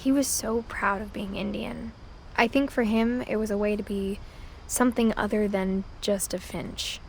He was so proud of being Indian. I think for him, it was a way to be something other than just a Finch.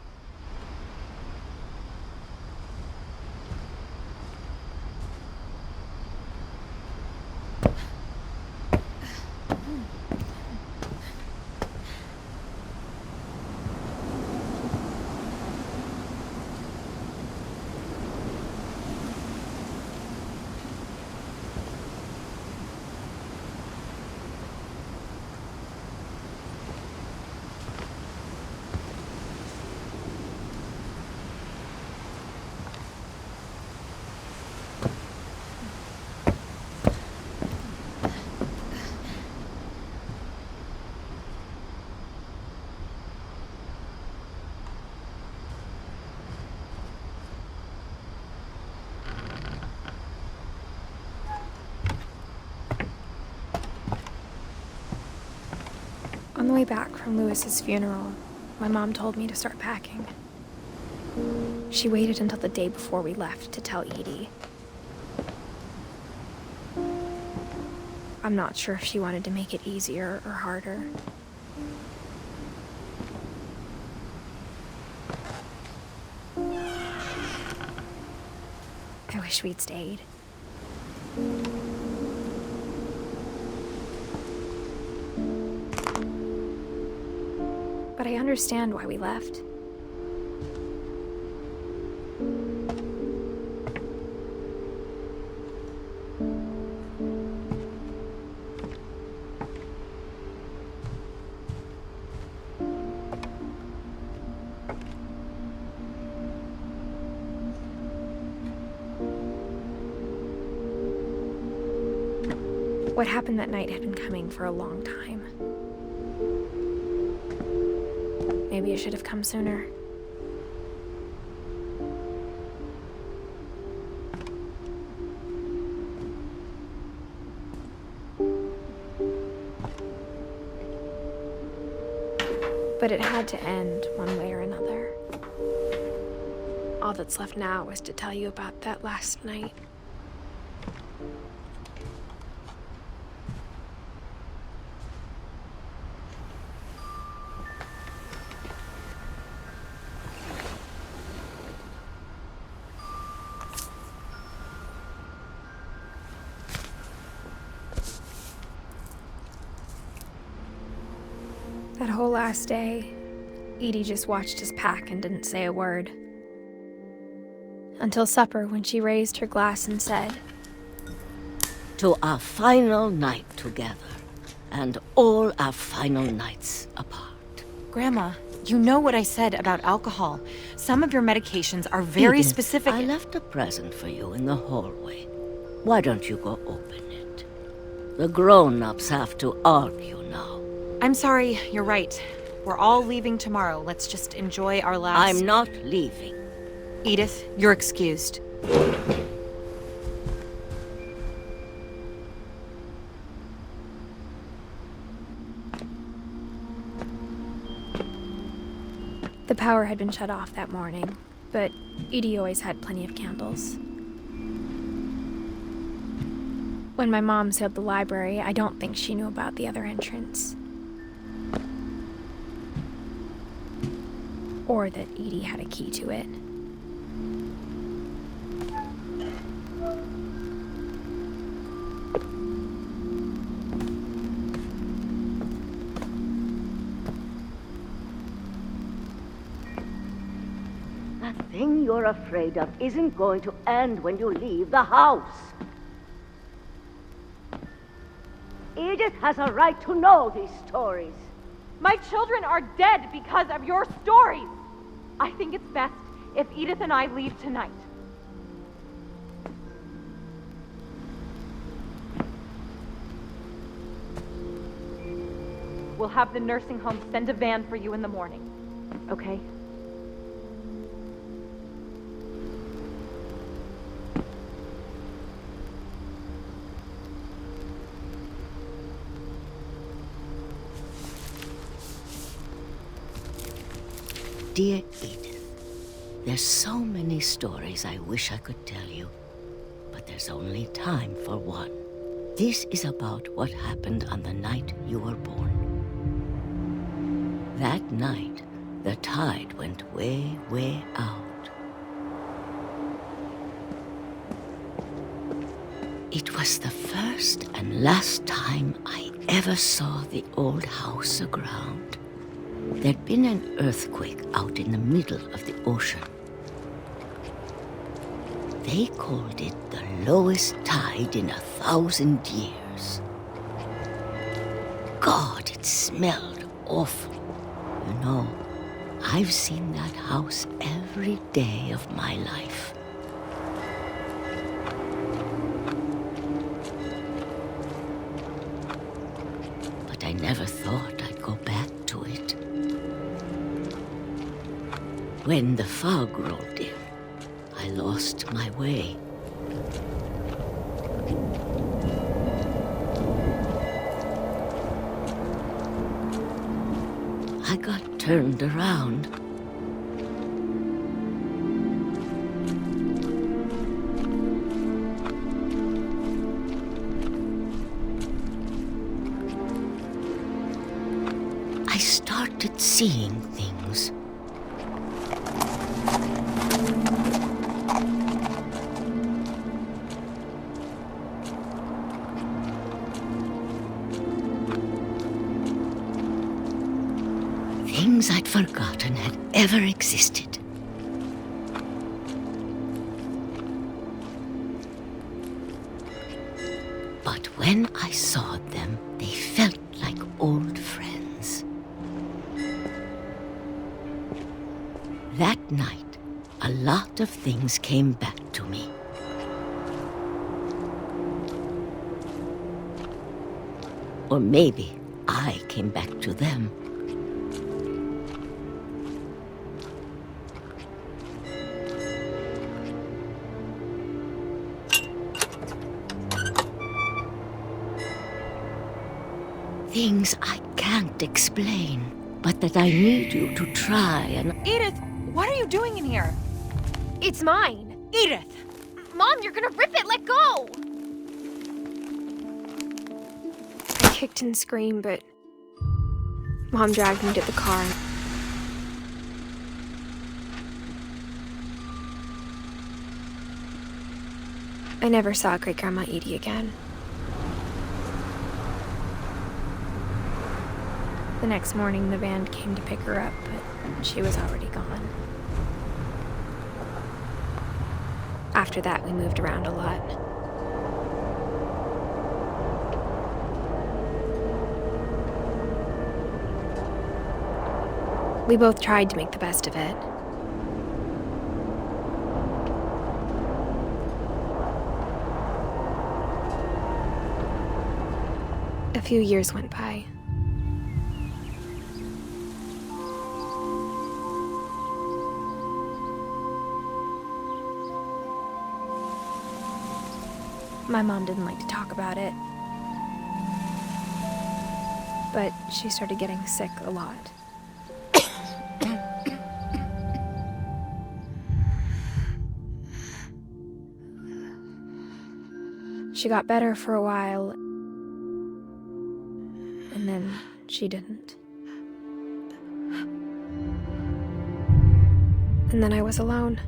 On the way back from Lewis's funeral, my mom told me to start packing. She waited until the day before we left to tell Edie. I'm not sure if she wanted to make it easier or harder. I wish we'd stayed. But I understand why we left. What happened that night had been coming for a long time. Maybe it should have come sooner. But it had to end one way or another. All that's left now is to tell you about that last night. That whole last day, Edie just watched us pack and didn't say a word. Until supper, when she raised her glass and said, "To our final night together, and all our final nights apart." Grandma, you know what I said about alcohol. Some of your medications are very Edith, specific. I left a present for you in the hallway. Why don't you go open it? The grown-ups have to argue now. I'm sorry, you're right. We're all leaving tomorrow. Let's just enjoy our last... I'm not leaving. Edith, you're excused. The power had been shut off that morning, but Edie always had plenty of candles. When my mom sealed the library, I don't think she knew about the other entrance. Or that Edie had a key to it. The thing you're afraid of isn't going to end when you leave the house. Edith has a right to know these stories. My children are dead because of your stories. I think it's best if Edith and I leave tonight. We'll have the nursing home send a van for you in the morning, okay? Dear Edith, there's so many stories I wish I could tell you, but there's only time for one. This is about what happened on the night you were born. That night, the tide went way, way out. It was the first and last time I ever saw the old house aground. There'd been an earthquake out in the middle of the ocean. They called it the lowest tide in 1,000 years. God, it smelled awful. You know, I've seen that house every day of my life. But I never thought I'd go back to it. When the fog rolled in, I lost my way. I got turned around. I started seeing things. Things I'd forgotten had ever existed. But when I saw them, they felt like old friends. That night, a lot of things came back to me. Or maybe I came back to them. Things I can't explain, but that I need you to try and... Edith, what are you doing in here? It's mine. Edith! Mom, you're gonna rip it! Let go! I kicked and screamed, but Mom dragged me to the car. I never saw Great-Grandma Edie again. The next morning, the band came to pick her up, but she was already gone. After that, we moved around a lot. We both tried to make the best of it. A few years went by. My mom didn't like to talk about it, but she started getting sick a lot. She got better for a while, and then she didn't. And then I was alone.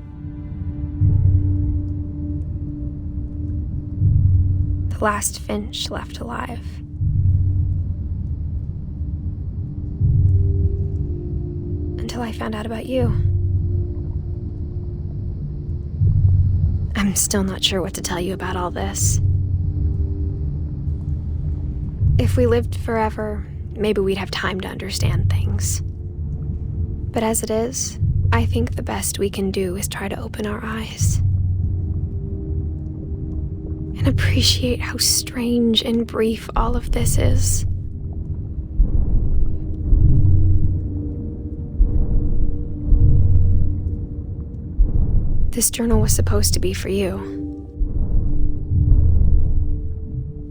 The last finch left alive. Until I found out about you. I'm still not sure what to tell you about all this. If we lived forever, maybe we'd have time to understand things. But as it is, I think the best we can do is try to open our eyes. And appreciate how strange and brief all of this is. This journal was supposed to be for you.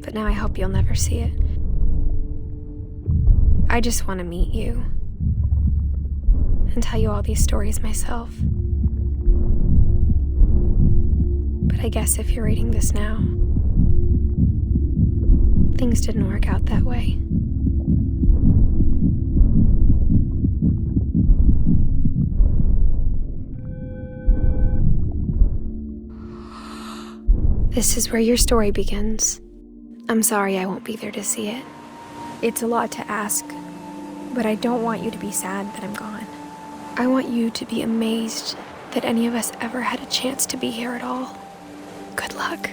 But now I hope you'll never see it. I just want to meet you and tell you all these stories myself. But I guess if you're reading this now, things didn't work out that way. This is where your story begins. I'm sorry I won't be there to see it. It's a lot to ask, but I don't want you to be sad that I'm gone. I want you to be amazed that any of us ever had a chance to be here at all. Good luck.